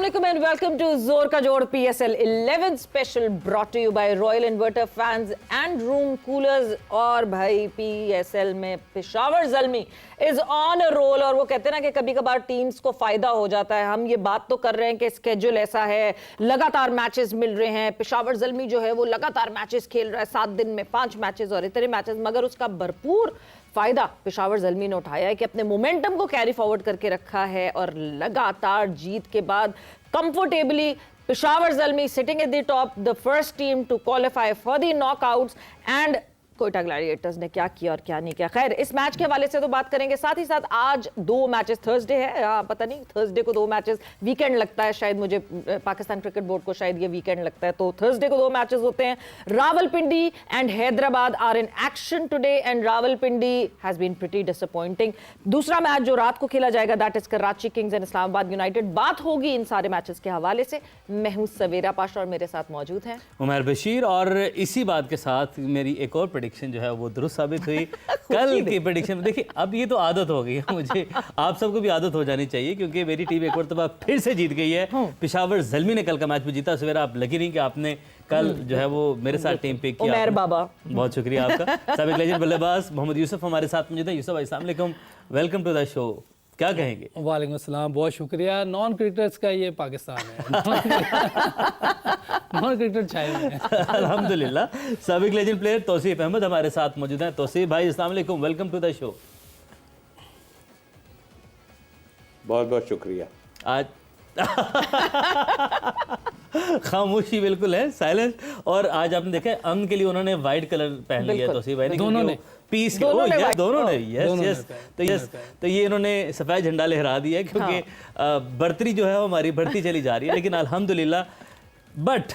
Assalamualaikum and welcome to Zor Ka Jod PSL 11 special brought to you by Royal Inverter Fans and Room Coolers। और भाई PSL में Peshawar Zalmi is on a roll और वो कहते हैं ना कि कभी कभार टीम्स को फायदा हो जाता है। हम ये बात तो कर रहे हैं कि स्केड्यूल ऐसा है, लगातार मैचेस मिल रहे हैं, पेशावर ज़ल्मी जो है वो लगातार मैचेस खेल रहा है, 7 दिन में 5 मैचेस और इतने मैचेस, मगर उसका भरपूर फायदा पेशावर ज़ल्मी ने उठाया है कि अपने मोमेंटम को कैरी फॉरवर्ड करके रखा है और लगातार जीत के बाद comfortably Peshawar Zalmi sitting at the top, the first team to qualify for the knockouts. And Quetta Gladiators ने क्या किया और क्या नहीं किया। खैर, इस मैच के हवाले से तो बात करेंगे, साथ ही साथ आज 2 मैचेस, थर्सडे है, पता नहीं थर्सडे को 2 मैचेस, वीकेंड लगता है शायद, मुझे पाकिस्तान क्रिकेट बोर्ड को शायद ये वीकेंड लगता है, तो थर्सडे को 2 मैचेस होते हैं। Rawalpindi and Hyderabad are in action today and Rawalpindi has been pretty disappointing. दूसरा मैच जो रात को खेला जाएगा that is Karachi Kings and Islamabad United. बात होगी इन सारे मैचेस के हवाले से। मैं हूं सवेरा पाशा और मेरे साथ मौजूद हैं उमर बशीर, और इसी बात के साथ मेरी एक और प्रेडिक्शन जो है वो दुरुस्त साबित हुई। कल की प्रेडिक्शन में देखिए, अब ये तो आदत हो गई है मुझे, आप सबको भी आदत हो जानी चाहिए क्योंकि मेरी टीम एक और दफा फिर से जीत गई है। पेशावर ज़ल्मी ने कल का मैच भी जीता। सवेरा आप लगी नहीं कि आपने कल जो है वो मेरे साथ टीम पिक किया। उमर बाबा, बहुत शुक्रिया आपका। साबिक लेजेंड बल्लेबाज मोहम्मद यूसुफ हमारे साथ मौजूद है। यूसुफ भाई अस्सलाम वालेकुम, वेलकम टू द शो। क्या कहेंगे? वालेकुम अस्सलाम, बहुत शुक्रिया। नॉन क्रिकेटर्स का ये पाकिस्तान है। नॉन क्रिकेटर छाए हुए हैं। अल्हम्दुलिल्लाह। साबिक लेजेंड प्लेयर तौसीफ अहमद हमारे साथ मौजूद हैं। तौसीफ भाई अस्सलाम वालेकुम, वेलकम टू द शो। बहुत बहुत शुक्रिया। आज खामोशी बिल्कुल है, साइलेंस। और आज आपने देखा अमन के लिए उन्होंने वाइट कलर पहन लिया तौसीफ भाई ने, दोनों ने पीस के दोनों ने यस तो ये इन्होंने सफ़ेद झंडा लहरा दिया है क्योंकि बढ़ती जो है वो हमारी बढ़ती चली जा रही है। लेकिन अल्हम्दुलिल्लाह, बट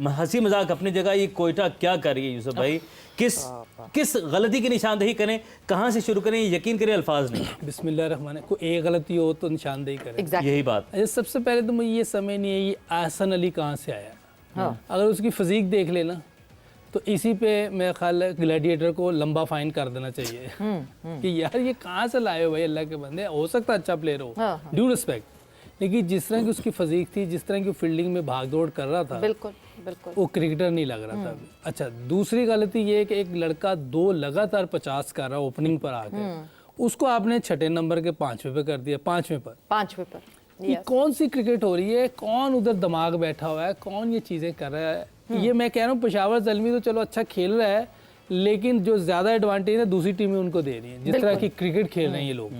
हंसी मजाक अपनी जगह, ये कोयटा क्या कर रही है यूसुफ भाई? किस गलती की निशानदेही करें, कहाँ से शुरू करें, यकीन करें अल्फाज नहीं। बिस्मिल्लाहिर्रहमानिर्रहीम। कोई एक गलती हो तो निशानदेही करें, यही बात। अच्छा, सबसे पहले तो मुझे ये समझ नहीं है ये आसन अली कहाँ से आया। अगर उसकी फिजिक देख लेना तो इसी पे मेरा ख्याल है ग्लैडिएटर को लंबा फाइन कर देना चाहिए कि यार ये कहाँ से लाए हो भाई, अल्लाह के बंदे, हो सकता है अच्छा प्लेयर हो, ड्यू रिस्पेक्ट, लेकिन जिस तरह की उसकी फिजिक थी, जिस तरह की फील्डिंग में भाग दौड़ कर रहा था, बिल्कुल बिल्कुल वो क्रिकेटर नहीं लग रहा था अभी। अच्छा, दूसरी गलती ये है कि एक लड़का 2 लगातार 50 कर रहा ओपनिंग पर आकर, उसको आपने 6 नंबर के 5वें पे कर दिया, 5वें पर कि कौन सी क्रिकेट हो रही है, कौन उधर दिमाग बैठा हुआ है, कौन ये चीज़ें कर रहा है। ये मैं कह रहा हूँ पेशावर ज़ल्मी तो चलो अच्छा खेल रहा है, लेकिन जो ज़्यादा एडवांटेज है दूसरी टीमें उनको दे रही है, जिस तरह की क्रिकेट खेल रहे हैं ये लोग।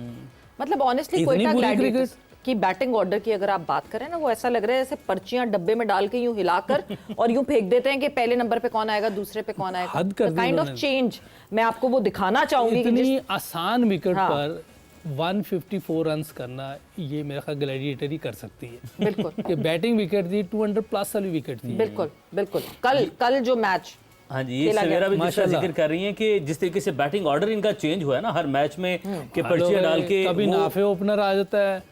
मतलब ऑनेस्टली कोयटा ग्लैडिएटर्स की बैटिंग ऑर्डर की अगर आप बात करें ना, वो ऐसा लग रहा है जैसे पर्चियां डब्बे में डाल के यूं हिलाकर और यूं फेंक देते हैं कि पहले नंबर पे कौन आएगा, दूसरे पे कौन आएगा। काइंड ऑफ चेंज मैं आपको वो दिखाना चाहूंगी। इतनी आसान विकेट पर 154 रन्स करना, ये मेरा ख्याल ग्लैडिएटर ही कर सकती है। बिल्कुल। कि बैटिंग विकेट थी, 200 प्लस वाली विकेट थी। बिल्कुल बिल्कुल। कल जो मैच, हाँ जी, ये सवेरा भी जिसका जिक्र कर रही हैं कि जिस तरीके से बैटिंग ऑर्डर इनका चेंज हुआ है ना हर मैच में, कि पर्चियां डाल के कभी नाफे ओपनर आ जाता है,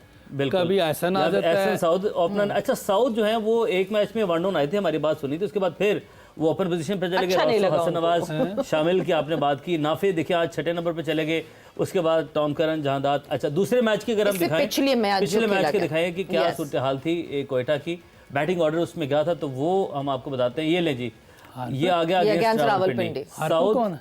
कभी एहसन आ जाता है, साउथ ओपनर। अच्छा, साउथ जो है वो एक मैच में 1 डाउन आए थे, हमारी बात सुनी थी, उसके बाद फिर वो ओपन पोजीशन पे चले गए। हसन नवाज शामिल की आपने बात की, नाफे देखिए आज 6 नंबर पे चले गए, उसके बाद टॉम करन, जहांदाद। अच्छा, दूसरे मैच की अगर हम दिखाएं, पिछले मैच के दिखाएं कि क्या सूरत हाल थी कोयटा की, बैटिंग ऑर्डर उसमें क्या था, तो वो हम आपको बताते हैं। ये ले जी, ये आ गया अगेंस्ट रावलपिंडी। साउथ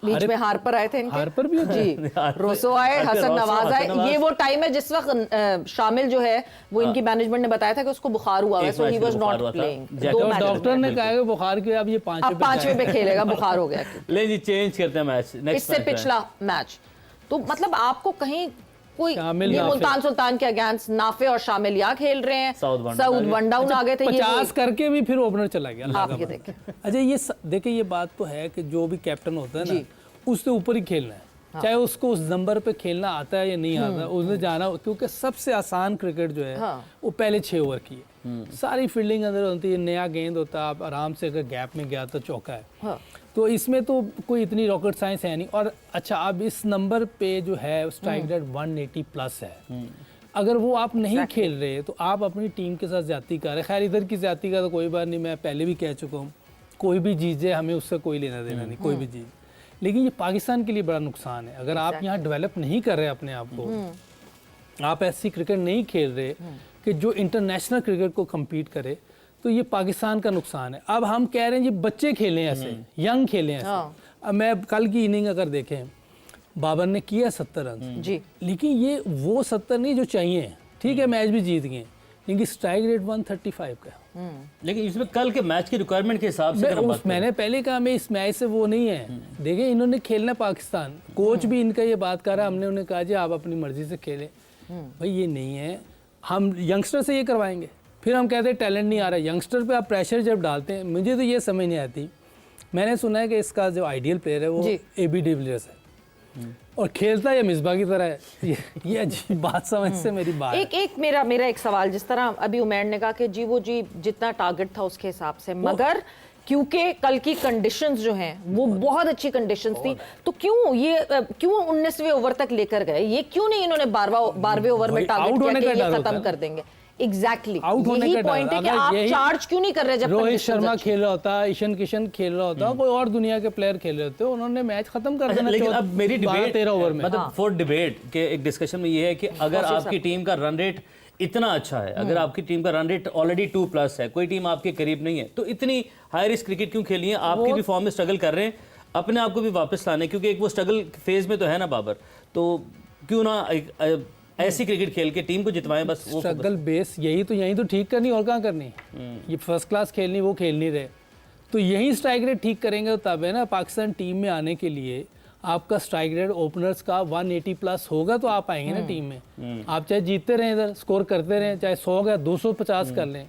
बीच में हार्पर आए थे इनके, हार्पर भी जी, रोसो आए, हसन नवाज आए। ये वो टाइम है जिस वक्त शामिल जो है वो इनकी मैनेजमेंट ने बताया था कि उसको बुखार हुआ है, so he was not playing. Doctor ने कहा है बुखार के अब ये 5वें पे खेलेगा, बुखार हो गया। ले जी, चेंज करते हैं मैच, नेक्स्ट इससे पिछला मैच तो मतलब आपको कहीं कोई ये मुल्तान सुल्तान के अगेंस्ट नाफे और शामिल या खेल रहे हैं, साउथ 1 डाउन आ गए थे, 50 करके भी फिर ओपनर चला गया। आप ये देखें। अच्छा, ये देखिए, ये बात तो है कि जो भी कैप्टन होता है ना, उससे ऊपर ही खेलना है। चाहे उसको उस नंबर पे खेलना आता है या नहीं आता, उसने जाना, क्योंकि सबसे आसान क्रिकेट जो है वो पहले 6 ओवर की है। सारी फील्डिंग अंदर होती है, नया गेंद होता है, आप आराम से अगर गैप में गया तो चौका है। तो इसमें तो कोई इतनी रॉकेट साइंस है नहीं। और अच्छा, अब इस नंबर पे जो है स्ट्राइक रेट 180 प्लस है। अगर वो आप नहीं खेल रहे तो आप अपनी टीम के साथ ज्यादती कर रहे। खैर, इधर की ज्यादती का तो कोई बात नहीं, मैं पहले भी कह चुका हूँ, कोई भी जीत जाए हमें उससे कोई लेना देना नहीं, कोई भी जीत। लेकिन ये पाकिस्तान के लिए बड़ा नुकसान है अगर आप यहाँ डेवलप नहीं कर रहे अपने आप को, आप ऐसी क्रिकेट नहीं खेल रहे कि जो इंटरनेशनल क्रिकेट को कम्पीट करे, तो ये पाकिस्तान का नुकसान है। अब हम कह रहे हैं जी बच्चे खेलें ऐसे, यंग खेलें ऐसे। अब मैं कल की इनिंग अगर देखें, बाबर ने किया 70 रन जी, लेकिन ये वो 70 नहीं जो चाहिए। ठीक है, मैच भी जीत गए, लेकिन स्ट्राइक रेट 135 का। लेकिन इसमें कल के मैच की रिक्वायरमेंट के हिसाब से मैंने पहले कहा मैं इस मैच से वो नहीं है। देखिए इन्होंने खेलना पाकिस्तान, कोच भी इनका ये बात कर रहा है, हमने उन्हें कहा जी आप अपनी मर्जी से खेलें। भाई ये नहीं है, हम यंगस्टर से ये करवाएंगे, फिर हम कहते हैं टैलेंट नहीं आ रहा। यंगस्टर पे आप प्रेशर जब डालते हैं, मुझे तो ये समझ नहीं आती। मैंने सुना है कि इसका जो आइडियल प्लेयर है वो AB डिविलियर्स है और खेलता है मिसबा की तरह है। ये अजीब बात समझ से मेरी बात एक मेरा एक सवाल, जिस तरह अभी उमैर ने कहा कि जी वो जी जितना टारगेट था उसके हिसाब से, मगर क्योंकि कल की कंडीशंस जो हैं वो बहुत अच्छी कंडीशंस थी, तो क्यों 19वें ओवर तक लेकर गए? ये क्यों नहीं इन्होंने 12वें ओवर में टारगेट किया कि ये खत्म कर देंगे? एग्जैक्टली यही पॉइंट है कि आप चार्ज क्यों नहीं कर रहे? जब रोहित शर्मा खेल रहा होता, ईशान किशन खेल रहा होता, कोई और दुनिया के प्लेयर खेल रहे होते, उन्होंने मैच खत्म कर देना। लेकिन अब मेरी डिबेट 13 ओवर में, मतलब फॉर डिबेट के एक डिस्कशन में ये है कि अगर आपकी टीम का रन रेट इतना अच्छा है, अगर आपकी टीम का रन रेट ऑलरेडी 2+ है, कोई टीम आपके करीब नहीं है, तो इतनी हाई रिस्क क्रिकेट क्यों खेली है? आपकी भी फॉर्म में स्ट्रगल कर रहे हैं, अपने आप को भी वापस लाने, क्योंकि एक वो स्ट्रगल फेज में तो है ना बाबर, तो क्यों ना ऐसी क्रिकेट खेल के टीम को जितवाएं? बस वो स्ट्रगल बेस यही तो ठीक करनी, और कहाँ करनी? ये फर्स्ट क्लास खेलनी, वो खेल नहीं रहे, तो यही स्ट्राइक रेट ठीक करेंगे तब है ना। पाकिस्तान टीम में आने के लिए आपका स्ट्राइक रेट ओपनर्स का 180+ होगा तो आप आएंगे ना टीम में। आप चाहे जीतते रहें, इधर स्कोर करते रहें, चाहे 100 या 250 कर लें,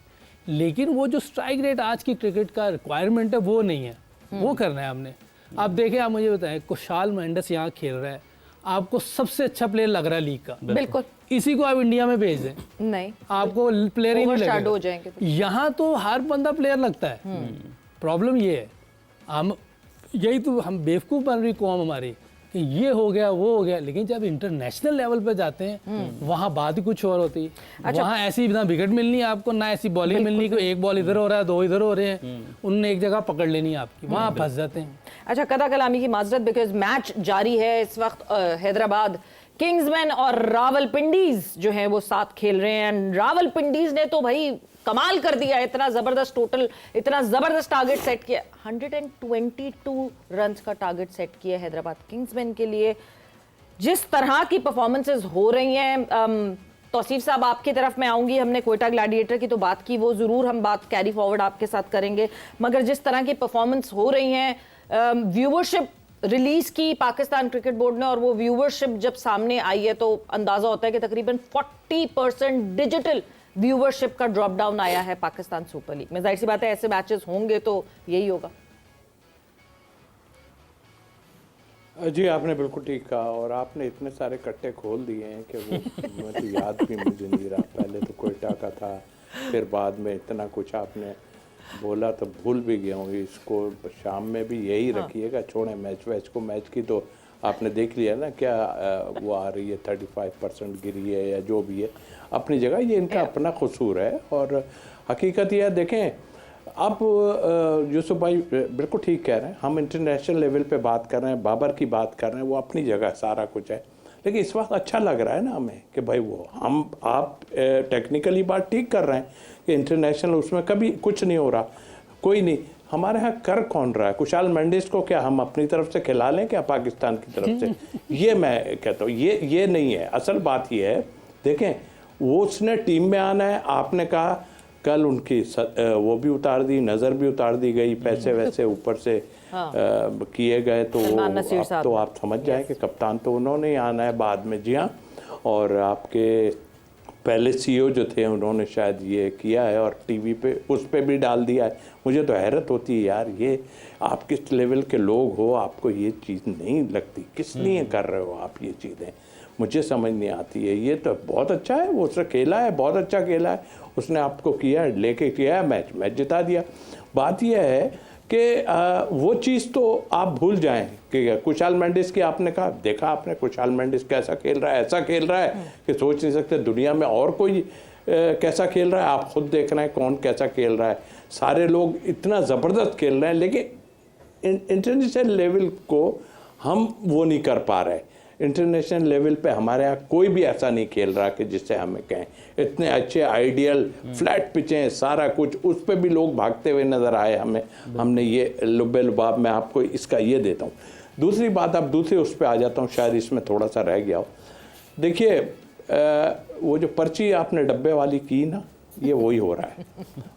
लेकिन वो जो स्ट्राइक रेट आज की क्रिकेट का रिक्वायरमेंट है वो नहीं है, वो करना है हमने। आप देखें, आप मुझे बताएं, कुशाल मेंडिस यहाँ खेल रहा है, आपको सबसे अच्छा प्लेयर लग रहा है लीग का, बिल्कुल, इसी को आप इंडिया में भेज दें, नहीं आपको प्लेयर ही नहीं हो लगेगा। जाएंगे। यहाँ तो हर बंदा प्लेयर लगता है। प्रॉब्लम ये है, हम बेवकूफ़ बन रही कौम हमारी कि ये हो गया वो हो गया, लेकिन जब इंटरनेशनल लेवल पे जाते हैं वहाँ बात ही कुछ और होती है। अच्छा, वहाँ ऐसी ना विकेट मिलनी है आपको, ना ऐसी बॉलिंग मिलनी कि एक बॉल इधर हो रहा है, 2 इधर हो रहे हैं, उनने एक जगह पकड़ लेनी है आपकी, वहाँ फंस जाते हैं। अच्छा, कदा कलामी की माजरत, बिकॉज मैच जारी है इस वक्त। हैदराबाद किंग्समैन और रावलपिंडीज जो है वो साथ खेल रहे हैं। रावलपिंडीज ने तो भाई कमाल कर दिया, इतना जबरदस्त टोटल, इतना जबरदस्त टारगेट सेट किया, 122 रन्स का टारगेट सेट किया हैदराबाद किंग्समैन के लिए। जिस तरह की परफॉर्मेंसेस हो रही हैं, तौसीफ साहब आपकी तरफ मैं आऊंगी, हमने कोयटा ग्लैडिएटर की तो बात की, वो जरूर हम बात कैरी फॉरवर्ड आपके साथ करेंगे, मगर जिस तरह की परफॉर्मेंस हो रही हैं, व्यूवरशिप रिलीज की पाकिस्तान क्रिकेट बोर्ड ने, और वो व्यूवरशिप जब सामने आई है तो अंदाजा होता है कि तकरीबन 40% डिजिटल व्यूवरशिप का ड्रॉप डाउन आया है पाकिस्तान सुपर लीग में। जाहिर सी बात है ऐसे मैचेस होंगे तो यही होगा। जी आपने बिल्कुल ठीक कहा, और आपने इतने सारे कट्टे खोल दिए हैं कि वो मैं तो याद भी मुझे नहीं रहा। पहले तो कोयटा का था, फिर बाद में इतना कुछ आपने बोला तो भूल भी गया हूँ। इसको शाम में भी यही रखिएगा, छोड़ें मैच वैच को। मैच की तो आपने देख लिया ना क्या वो आ रही है, 35% गिरी है या जो भी है, अपनी जगह ये इनका अपना कसूर है। और हकीकत यह देखें, अब यूसुफ भाई बिल्कुल ठीक कह रहे हैं, हम इंटरनेशनल लेवल पे बात कर रहे हैं, बाबर की बात कर रहे हैं, वो अपनी जगह सारा कुछ है, लेकिन इस वक्त अच्छा लग रहा है ना हमें कि भाई वो आप टेक्निकली बात ठीक कर रहे हैं कि इंटरनेशनल उसमें कभी कुछ नहीं हो रहा, कोई नहीं। हमारे यहाँ कर कौन रहा है? कुशाल मेंडिस को क्या हम अपनी तरफ से खिला लें क्या पाकिस्तान की तरफ से? ये मैं कहता हूँ, ये नहीं है। असल बात ये है, देखें वो उसने टीम में आना है। आपने कहा कल उनकी वो भी उतार दी, नज़र भी उतार दी गई, पैसे वैसे ऊपर से किए गए, तो आप समझ जाए कि कप्तान तो उन्होंने ही आना है बाद में। जी हाँ, और आपके पहले CEO जो थे उन्होंने शायद ये किया है और टीवी पे उस पे भी डाल दिया है। मुझे तो हैरत होती है यार, ये आप किस लेवल के लोग हो, आपको ये चीज़ नहीं लगती? किस लिए कर रहे हो आप ये चीज़ें? मुझे समझ नहीं आती है। ये तो बहुत अच्छा है, वो उसने खेला है, बहुत अच्छा खेला है, उसने आपको किया, लेके किया है, मैच जिता दिया। बात यह है कि वो चीज़ तो आप भूल जाएं कि कुशाल मेंडिस की आपने कहा, देखा आपने कुशाल मेंडिस कैसा खेल रहा है, ऐसा खेल रहा है कि सोच नहीं सकते दुनिया में और कोई कैसा खेल रहा है। आप खुद देख रहे हैं कौन कैसा खेल रहा है, सारे लोग इतना ज़बरदस्त खेल रहे हैं, लेकिन इंटरनेशनल लेवल को हम वो नहीं कर पा रहे। इंटरनेशनल लेवल पे हमारे यहाँ कोई भी ऐसा नहीं खेल रहा कि जिससे हमें कहें। इतने अच्छे आइडियल फ्लैट पिचें, सारा कुछ, उस पे भी लोग भागते हुए नज़र आए हमें। हमने ये लुब्बे लुबाब, मैं आपको इसका ये देता हूँ। दूसरी बात, अब दूसरे उस पर आ जाता हूँ, शायद इसमें थोड़ा सा रह गया हो। देखिए वो जो पर्ची आपने डब्बे वाली की ना, ये वही हो रहा है।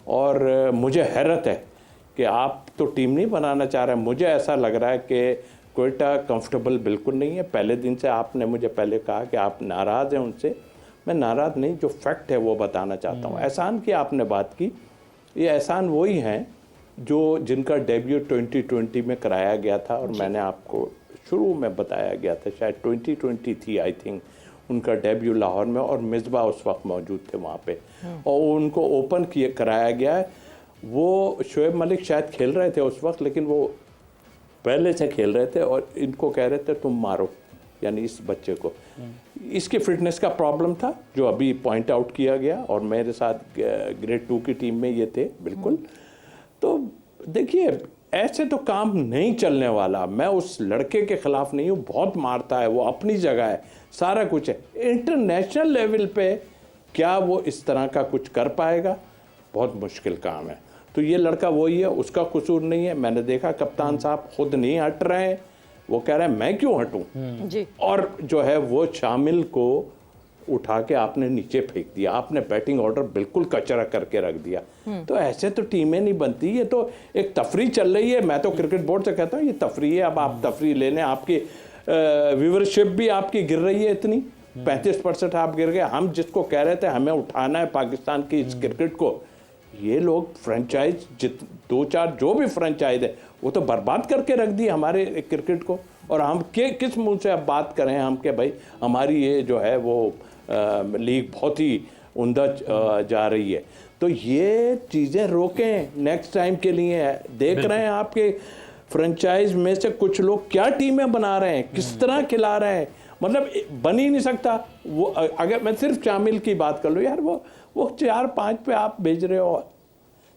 और मुझे हैरत है कि आप तो टीम नहीं बनाना चाह रहे हैं। मुझे ऐसा लग रहा है कि क्वेटा कंफर्टेबल बिल्कुल नहीं है। पहले दिन से आपने मुझे पहले कहा कि आप नाराज़ हैं उनसे। मैं नाराज़ नहीं, जो फैक्ट है वो बताना चाहता हूँ। एहसान की आपने बात की, ये एहसान वही हैं जो जिनका डेब्यू 2020 में कराया गया था, और मैंने आपको शुरू में बताया गया था, शायद 2020 थी आई थिंक उनका डेब्यू लाहौर में, और मिसबा उस वक्त मौजूद थे वहाँ पे, और उनको ओपन किए कराया गया है। वो शोएब मलिक शायद खेल रहे थे उस वक्त, लेकिन वो पहले से खेल रहे थे और इनको कह रहे थे तुम मारो, यानी इस बच्चे को। इसकी फिटनेस का प्रॉब्लम था जो अभी पॉइंट आउट किया गया, और मेरे साथ ग्रेड 2 की टीम में ये थे बिल्कुल। तो देखिए ऐसे तो काम नहीं चलने वाला। मैं उस लड़के के खिलाफ नहीं हूँ, बहुत मारता है, वो अपनी जगह है, सारा कुछ है। इंटरनेशनल लेवल पे क्या वो इस तरह का कुछ कर पाएगा? बहुत मुश्किल काम है। तो ये लड़का वही है, उसका कसूर नहीं है। मैंने देखा कप्तान साहब खुद नहीं हट रहे हैं, वो कह रहे हैं मैं क्यों हटूं जी। और जो है वो शामिल को उठा के आपने नीचे फेंक दिया, आपने बैटिंग ऑर्डर बिल्कुल कचरा करके रख दिया। तो ऐसे तो टीमें नहीं बनती, ये तो एक तफरी चल रही है। मैं तो क्रिकेट बोर्ड से कहता हूँ ये तफरी है। अब आप तफरी लेने, आपकी व्यूवरशिप भी आपकी गिर रही है इतनी, 35% आप गिर गए। हम जिसको कह रहे थे हमें उठाना है पाकिस्तान की इस क्रिकेट को, ये लोग फ्रेंचाइज 2-4 जो भी फ्रेंचाइज है वो तो बर्बाद करके रख दी हमारे क्रिकेट को। और हम किस मुंह से अब बात करें हम कि भाई हमारी ये जो है वो लीग बहुत ही उम्दा जा रही है। तो ये चीज़ें रोकें, नेक्स्ट टाइम के लिए। देख रहे हैं आपके फ्रेंचाइज में से कुछ लोग क्या टीमें बना रहे हैं, किस तरह खिला रहे हैं, मतलब बन ही नहीं सकता वो। अगर मैं सिर्फ शामिल की बात कर लूँ यार, वो 4-5 पे आप भेज रहे हो।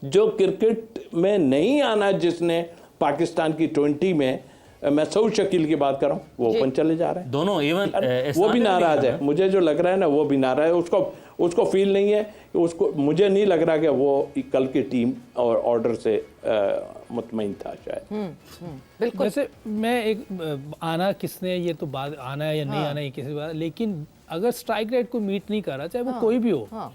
जो क्रिकेट में नहीं आना जिसने पाकिस्तान की 20 में, मैं सऊद शकील की बात कर रहा हूँ, वो ओपन चले जा रहे हैं दोनों। इवन वो भी नाराज है, मुझे जो लग रहा है ना वो भी नाराज है। उसको फील नहीं है, उसको मुझे नहीं लग रहा कि वो कल की टीम और ऑर्डर से मुतमईन था शायद। बिल्कुल। वैसे मैं एक आना किसने, ये तो बात आना है या नहीं आना है किसी बात, लेकिन अगर स्ट्राइक रेट को मीट नहीं कर रहा, चाहे वो कोई भी हो,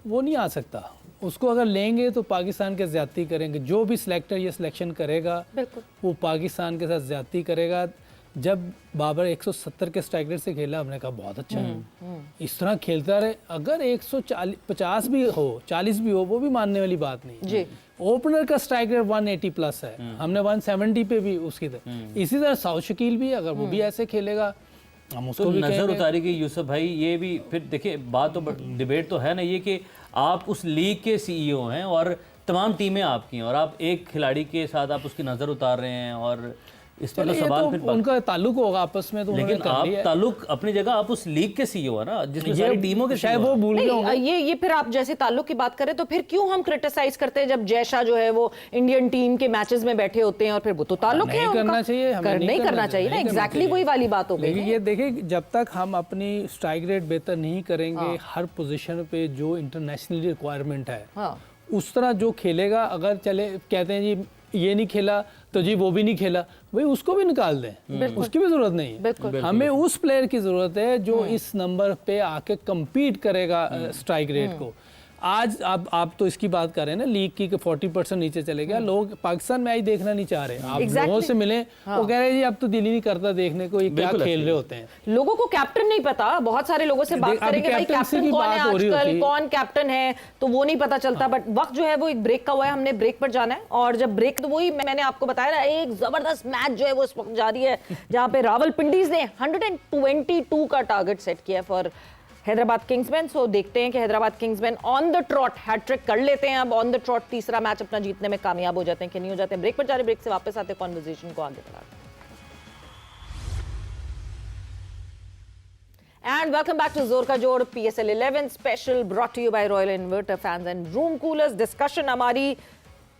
वो नहीं आ सकता। उसको अगर लेंगे तो पाकिस्तान के ज्यादती करेंगे। जो भी सिलेक्टर ये सिलेक्शन करेगा वो पाकिस्तान के साथ ज्यादती करेगा। जब बाबर 170 के स्ट्राइक रेट से खेला, हमने कहा बहुत अच्छा है, इस तरह खेलता रहे। अगर 150 भी हो, 40 भी हो, वो भी मानने वाली बात नहीं जी। ओपनर का स्ट्राइक रेट 180 प्लस है, हमने 170 पे भी उसकी तरह। इसी तरह सऊद शकील भी, अगर वो भी ऐसे खेलेगा हम उसको भी नजर उतारेगी। यूसुफ भाई ये भी फिर देखिए, बात तो डिबेट तो है ना ये कि आप उस लीग के सीईओ हैं और तमाम टीमें आपकी हैं, और आप एक खिलाड़ी के साथ आप उसकी नज़र उतार रहे हैं, और इस पर तो सवाल तो फिर उनका ताल्लुक होगा आपस में। तो लेकिन आप ताल्लुक अपनी जगह, आप उस लीग के सीईओ है ना, जिसमें सारी टीमों के शायद वो भूल गए होंगे। ये फिर आप जैसे ताल्लुक की बात करें तो फिर क्यों हम क्रिटिसाइज करते हैं जब जयशाह जो है वो इंडियन टीम के मैचेस में बैठे होते हैं, और फिर वो तो ताल्लुक है उनका। करना चाहिए, नहीं करना चाहिए ना, एग्जैक्टली वही वाली बात हो गई। ये देखिए, जब तक हम अपनी स्ट्राइक रेट बेहतर नहीं करेंगे, हर पोजीशन पे जो इंटरनेशनल रिक्वायरमेंट है उस तरह जो खेलेगा, अगर चले कहते हैं जी ये नहीं खेला तो जी वो भी नहीं खेला, भाई उसको भी निकाल दें, उसकी भी जरूरत नहीं है। हमें उस प्लेयर की जरूरत है जो इस नंबर पे आके compete करेगा स्ट्राइक रेट को। आज आप तो इसकी बात कर रहे हैं ना लीग की कि 40% नीचे चले गया। लोग पाकिस्तान में आई देखना नहीं चाह रहे। आप लोगों से मिले, वो कह रहे हैं जी अब तो दिल ही नहीं करता देखने को, ये क्या खेल रहे होते हैं। लोगों को कैप्टन नहीं पता। बहुत सारे लोगों से बात करेंगे भाई कैप्टन कौन है आजकल, कौन कैप्टन है, तो वो नहीं पता चलता। बट वक्त जो है वो एक ब्रेक का हुआ है, हमने ब्रेक पर जाना है। और जब ब्रेक, तो वही मैंने आपको बताया ना, एक जबरदस्त मैच जो है वो इस वक्त जारी है, जहां पे रावलपिंडीज ने 122 का टारगेट सेट किया फॉर हैदराबाद किंग्समैन। सो देखते हैं कि Hyderabad Kingsmen on the trot hat trick कर लेते हैं, अब ऑन द ट्रॉट तीसरा मैच अपना जीतने में कामयाब हो जाते हैं कि नहीं हो जाते हैं। ब्रेक पर जा रहे, ब्रेक से वापस आते हैं, कॉन्वर्सेशन को आगे बढ़ाते हैं। एंड वेलकम बैक टू जोर का जोड़ PSL 11 स्पेशल, brought to you by Royal inverter fans and room coolers. Discussion हमारी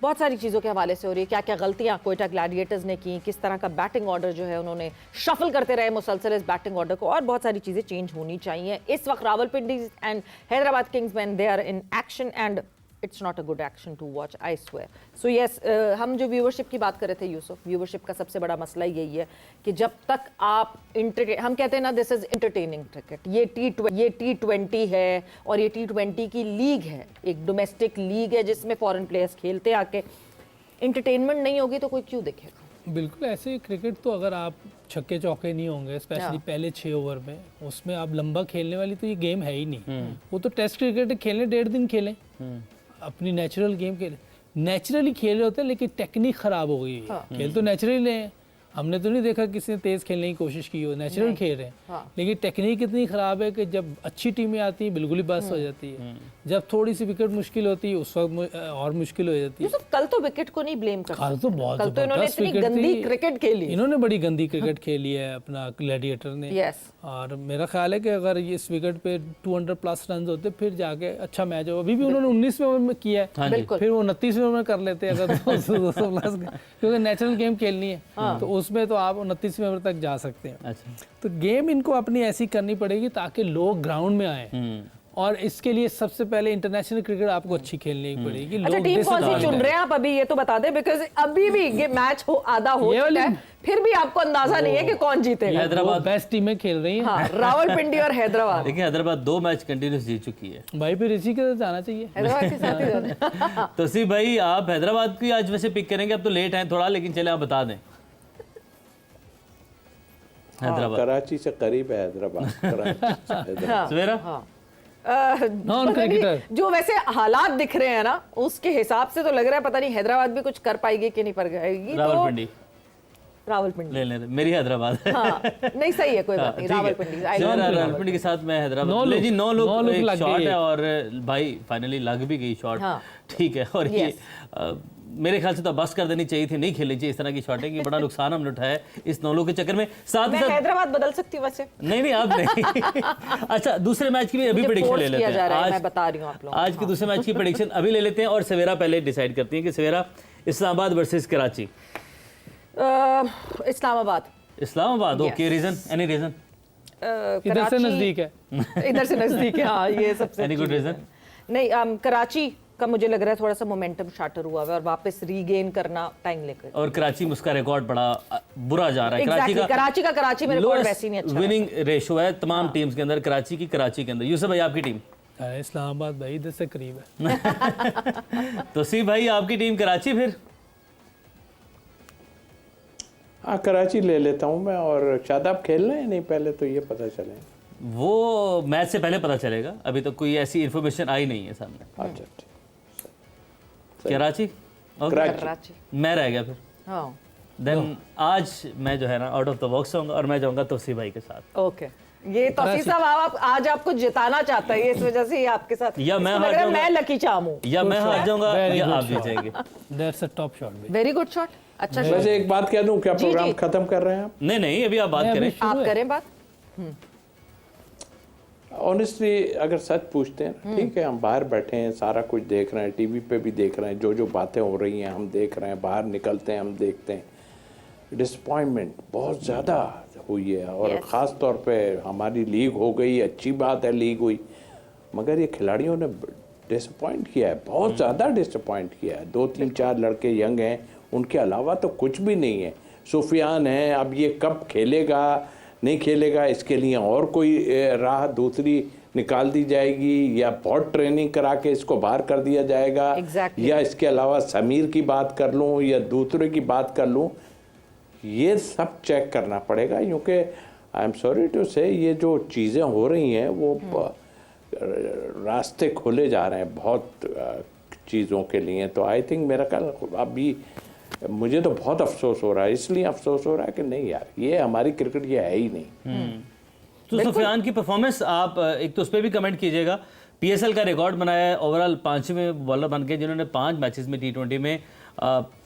बहुत सारी चीज़ों के हवाले से हो रही है, क्या क्या गलतियां कोयटा ग्लैडिएटर्स ने की, किस तरह का बैटिंग ऑर्डर जो है उन्होंने शफल करते रहे मुसलसल इस बैटिंग ऑर्डर को, और बहुत सारी चीज़ें चेंज होनी चाहिए। इस वक्त Rawalpindi and Hyderabad Kingsmen they are in action and it's not a good action to watch, I swear. So yes, हम जो व्यूवरशिप की बात कर रहे थे यूसुफ, व्यूवरशिप का सबसे बड़ा मसला यही है कि जब तक आप हम कहते हैं ना दिस इज एंटरटेनिंग क्रिकेट, ये T20 है और ये T20 की लीग है, एक डोमेस्टिक लीग है जिसमें फॉरेन प्लेयर्स खेलते आके, एंटरटेनमेंट नहीं होगी तो कोई क्यों देखेगा। बिल्कुल ऐसे क्रिकेट तो अगर आप छक्के चौके नहीं होंगे स्पेशली पहले 6 ओवर में, उसमें आप लंबा खेलने वाली तो ये गेम है ही नहीं। वो तो टेस्ट क्रिकेट खेलें 1.5 दिन खेलें, अपनी नेचुरल गेम खेलें, नेचुरली खेल रहे होते हैं, लेकिन टेक्निक खराब हो गई है। खेल तो नेचुरली है, हमने तो नहीं देखा किसी ने तेज खेलने की कोशिश की हो, नेचुरल खेल रहे हैं, लेकिन टेक्निक इतनी खराब है कि जब अच्छी टीमें आती हैं बिल्कुल ही बस हो जाती है, जब थोड़ी सी विकेट मुश्किल होती है उस वक्त और मुश्किल हो जाती है। यूसुफ कल तो विकेट को नहीं ब्लेम कर कल तो बहुत कल तो इन्होंने इतनी गंदी क्रिकेट खेली, इन्होंने बड़ी गंदी क्रिकेट खेली है अपना ग्लैडिएटर ने। यस, और मेरा ख्याल है कि अगर ये इस विकेट पे 200 प्लस रन होते फिर जाके अच्छा मैच हो। अभी भी उन्होंने 19वें ओवर में किया है, बिल्कुल, फिर वो 29वें ओवर में कर लेते अगर 200 प्लस, क्योंकि नेचुरल गेम खेलनी है तो उसमें तो आप 29वें ओवर तक जा सकते हैं। अच्छा, तो गेम इनको अपनी ऐसी करनी पड़ेगी ताकि लोग ग्राउंड में आए, और इसके लिए सबसे पहले इंटरनेशनल क्रिकेट आपको अच्छी खेलनी पड़ेगी। अच्छा, टीम कौन सी चुन रहे हैं आप अभी ये तो बता दें, बिकॉज अभी भी ये मैच आधा हो चुका है, फिर भी आपको अंदाजा नहीं है कि कौन जीतेगा। हैदराबाद बेस्ट टीमें खेल रही हैं। हाँ, रावलपिंडी और हैदराबाद। देखिए हैदराबाद 2 मैच कंटिन्यूस जीत चुकी है भाई फिर इसी के साथ जाना चाहिए, हैदराबाद के साथ ही जाना। तो सी भाई आप हैदराबाद की आज वैसे पिक करेंगे, अब तो लेट हैं थोड़ा, लेकिन चले आप बता दें। हैदराबाद कराची से करीब है हैदराबाद, कराची से हैदराबाद। सवेरा नॉन क्रिकेटर जो वैसे हालात दिख रहे हैं ना उसके हिसाब से तो लग रहा है पता नहीं हैदराबाद भी कुछ कर पाएगी कि नहीं कर पाएगी। रावलपिंडी रावलपिंडी ले मेरी हैदराबाद है। हाँ, नहीं सही है, कोई बात नहीं, रावलपिंडी के साथ मैं हैदराबाद ले जी 9 लोग एक शॉट है और भाई फाइनली लग भी गई शॉट, ठीक है। और ये मेरे ख्याल से तो बस कर देनी चाहिए थी, नहीं खेलनी चाहिए इस तरह की शॉटें, कि बड़ा नुकसान हमने उठाया है इस 9 लोगों के चक्कर में। साथ मैं हैदराबाद बदल सकती हूँ वैसे। नहीं आप नहीं। अच्छा, दूसरे मैच की भी अभी प्रेडिक्शन ले लेते हैं, आज मैं बता रही हूँ आप लोगों को। आज के दूसरे मैच की प्रेडिक्शन अभी ले लेते हैं, और सवेरा पहले डिसाइड करती है कि Savera Islamabad versus Karachi. Islamabad okay, reason any reason? इधर से नजदीक है, इधर से नजदीक है, हाँ ये सबसे एनी गुड रीजन? नहीं, कराची का मुझे लग रहा है थोड़ा सा मोमेंटम शाटर हुआ है और वापस रीगेन करना टाइम लेकर, और कराची में उसका रिकॉर्ड बड़ा बुरा जा रहा है। कराची में रिकॉर्ड वैसे ही नहीं अच्छा, विनिंग रेशो है तमाम टीम्स के अंदर, कराची के अंदर। यूसुफ भाई आपकी टीम? इस्लामाबाद भाई इधर से करीब है। तो सी भाई आपकी टीम कराची फिर? हाँ, कराची ले लेता हूँ मैं। और शादाब खेलना है नहीं पहले तो ये पता चले, वो मैच से पहले पता चलेगा, अभी तो कोई ऐसी इन्फॉर्मेशन आई नहीं है सामने। अच्छा कराची कराची मैं रह गया फिर। हाँ, देन आज मैं जो है ना आउट ऑफ द बॉक्स होऊंगा और मैं जाऊंगा तौसीफ भाई के साथ। ओके, ये तौसीफ साहब आप आज आपको जिताना चाहता है, इस वजह से ही आपके साथ, या मैं हार जाऊंगा, मैं लकी चार्म हूं, या मैं हार जाऊंगा या आप जीत जाएंगे। That's a top shot. Very good shot, अच्छा शॉट। वैसे एक बात कह दूं, क्या प्रोग्राम खत्म कर रहे हैं आप? नहीं अभी आप बात करें, आप करें बात। ऑनेस्टली अगर सच पूछते हैं, ठीक है, हम बाहर बैठे हैं, सारा कुछ देख रहे हैं, टीवी पे भी देख रहे हैं, जो बातें हो रही हैं हम देख रहे हैं, बाहर निकलते हैं हम देखते हैं, डिसअपॉइंटमेंट बहुत ज़्यादा हुई है। और ख़ास तौर पे हमारी लीग हो गई, अच्छी बात है लीग हुई, मगर ये खिलाड़ियों ने डिसअपॉइंट किया है, बहुत ज़्यादा डिसअपॉइंट किया है। 2-3-4 लड़के यंग हैं, उनके अलावा तो कुछ भी नहीं है। सुफियान है, अब ये कब खेलेगा नहीं खेलेगा, इसके लिए और कोई राह दूसरी निकाल दी जाएगी, या बहुत ट्रेनिंग करा के इसको बाहर कर दिया जाएगा, या इसके अलावा समीर की बात कर लूँ या दूसरे की बात कर लूँ, ये सब चेक करना पड़ेगा। क्योंकि आई एम सॉरी टू से ये जो चीज़ें हो रही हैं वो रास्ते खोले जा रहे हैं बहुत चीज़ों के लिए। तो आई थिंक मेरा ख्याल अभी मुझे तो बहुत अफसोस हो रहा है, इसलिए अफसोस हो रहा है कि नहीं यार, ये हमारी क्रिकेट ये है ही नहीं। तो सुफियान की परफॉर्मेंस आप एक तो उस पर भी कमेंट कीजिएगा। पीएसएल का रिकॉर्ड बनाया है, ओवरऑल 5वें बॉलर बन के जिन्होंने 5 मैचेस में T20 में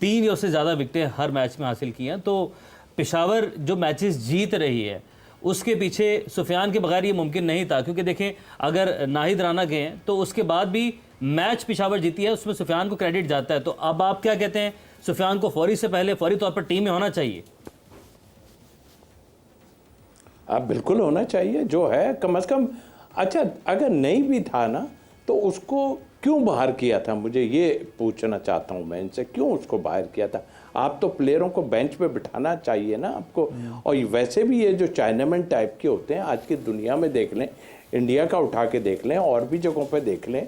3 या उससे ज़्यादा विकेटें हर मैच में हासिल की हैं। तो पेशावर जो मैचेस जीत रही है उसके पीछे सुफियान के बगैर ये मुमकिन नहीं था, क्योंकि देखें अगर नाहिद राना गए हैं तो उसके बाद भी मैच पेशावर जीती है, उसमें सुफियान को क्रेडिट जाता है। तो अब आप क्या कहते हैं, सुफियान को फौरी से पहले फौरी तौर पर टीम में होना चाहिए? अब बिल्कुल होना चाहिए, जो है कम से कम। अच्छा, अगर नहीं भी था ना तो उसको क्यों बाहर किया था, मुझे ये पूछना चाहता हूँ मैं इनसे, क्यों उसको बाहर किया था? आप तो प्लेयरों को बेंच पे बिठाना चाहिए ना आपको। और वैसे भी ये जो चाइनामैन टाइप के होते हैं आज की दुनिया में, देख लें, इंडिया का उठा के देख लें और भी जगहों पे देख लें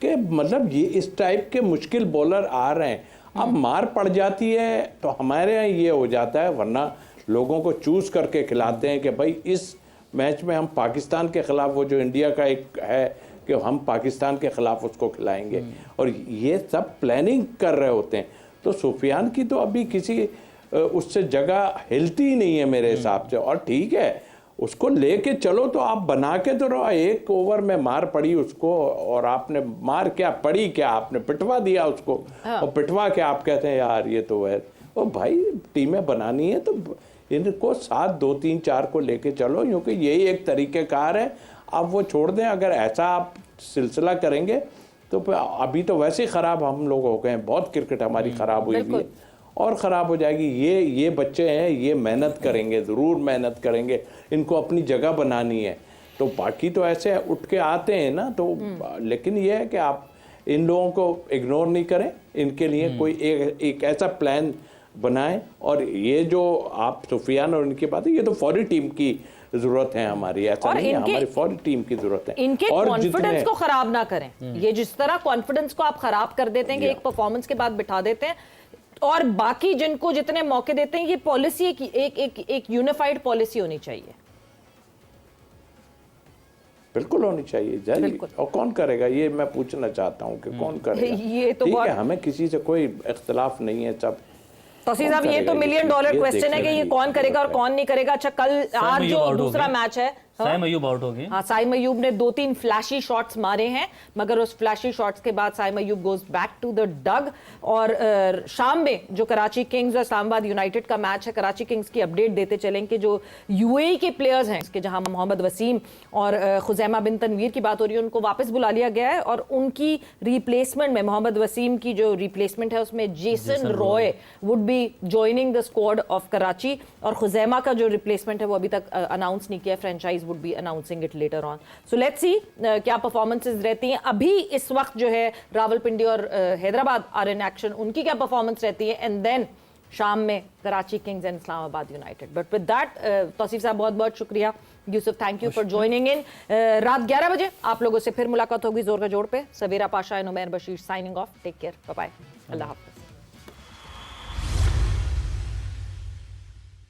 कि मतलब ये इस टाइप के मुश्किल बॉलर आ रहे हैं। अब मार पड़ जाती है तो हमारे यहाँ ये हो जाता है, वरना लोगों को चूज करके खिलाते हैं कि भाई इस मैच में हम पाकिस्तान के खिलाफ, वो जो इंडिया का एक है कि हम पाकिस्तान के खिलाफ उसको खिलाएंगे, और ये सब प्लानिंग कर रहे होते हैं। तो सुफियान की तो अभी किसी उससे जगह हिलती ही नहीं है मेरे हिसाब से। और ठीक है, उसको लेके चलो तो आप बना के तो रहो। एक ओवर में मार पड़ी उसको, और आपने मार क्या पड़ी, क्या आपने पिटवा दिया उसको। हाँ। और पिटवा के आप कहते हैं यार ये तो है। और भाई टीमें बनानी है तो इनको साथ 2 3 4 को लेके चलो, क्योंकि यही एक तरीक़ेकार है। अब वो छोड़ दें, अगर ऐसा आप सिलसिला करेंगे तो अभी तो वैसे ही ख़राब हम लोग हो गए हैं, बहुत क्रिकेट हमारी ख़राब हुई है और ख़राब हो जाएगी। ये बच्चे हैं, ये मेहनत करेंगे, ज़रूर मेहनत करेंगे, इनको अपनी जगह बनानी है। तो बाकी तो ऐसे उठ के आते हैं ना, तो लेकिन ये है कि आप इन लोगों को इग्नोर नहीं करें, इनके लिए कोई एक ऐसा प्लान बनाएं। और ये जो आप सुफियान और इनकी बात है, ये तो फौरी टीम की जरूरत है हमारी, ऐसा नहीं है, हमारी फौरी टीम की जरूरत है। इनके कॉन्फिडेंस को खराब ना करें। ये जिस तरह कॉन्फिडेंस को आप खराब कर देते हैं कि एक परफॉर्मेंस के बाद बिठा देते हैं, और बाकी जिनको जितने मौके देते हैं, ये पॉलिसी की एक यूनिफाइड पॉलिसी होनी चाहिए। बिल्कुल होनी चाहिए। और कौन करेगा ये मैं पूछना चाहता हूँ कि कौन करेगा? ये तो ठीक है, हमें किसी से कोई इख्तिलाफ नहीं है। सब तौसीफ साहब, ये तो $1 मिलियन क्वेश्चन है कि ये कौन करेगा और कौन नहीं करेगा। अच्छा, कल आज जो दूसरा मैच है, साइम अयूब आउट हो गए। हाँ, साइम अयूब ने 2-3 फ्लैशी शॉट्स मारे हैं, मगर उस फ्लैशी शॉट्स के बाद Saim Ayub goes back to the dug. और शाम में जो कराची किंग्स और इस्लामाबाद यूनाइटेड का मैच है, कराची किंग्स की अपडेट देते चलें कि जो यूएई के प्लेयर्स हैं, इसके जहां मोहम्मद वसीम और खुजैमा बिन तनवीर की बात हो रही है, उनको वापस बुला लिया गया है। और उनकी रिप्लेसमेंट में, मोहम्मद वसीम की जो रिप्लेसमेंट है उसमें Jason Roy would be joining the squad of Karachi, और खुजैमा का जो रिप्लेसमेंट है वो अभी तक अनाउंस नहीं किया। Franchise would be announcing it later on. So let's see क्या परफॉर्मेंसेस रहती हैं। अभी इस वक्त जो है रावलपिंडी और हैदराबाद आर इन एक्शन, उनकी क्या परफॉर्मेंस रहती है, एंड देन शाम में Karachi Kings and Islamabad United. But with that, Tauseef sahab बहुत बहुत शुक्रिया। Yousuf, thank you for joining in. रात 11 बजे आप लोगों से फिर मुलाकात होगी जोर का जोड़ पे। Savera Pasha and Umair Bashir signing off. Take care, bye bye, Allah Hafiz.